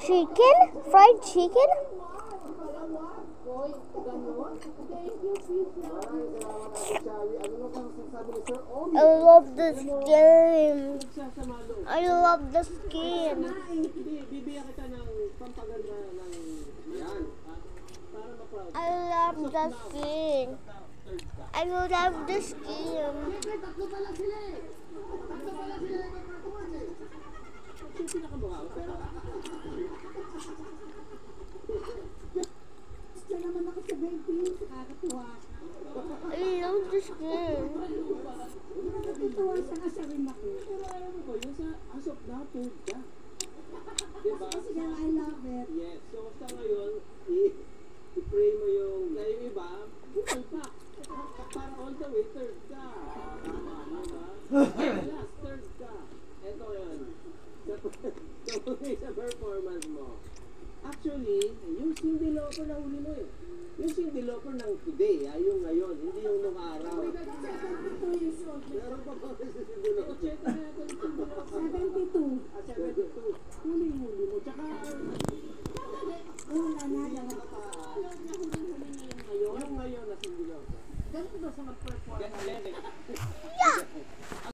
Chicken? Fried chicken? I love this game. I love the skin. I love the skin. I love the skin. I love the skin. I love it. Yes. So, basta ngayon, i-pray mo yung iba, bukal pa. Para all the way, third ka. Last, third ka. Ito yun. Sa performance mo. Actually, yung Cyndi Lauper na huli mo eh. Yung Cyndi Lauper ng today, yung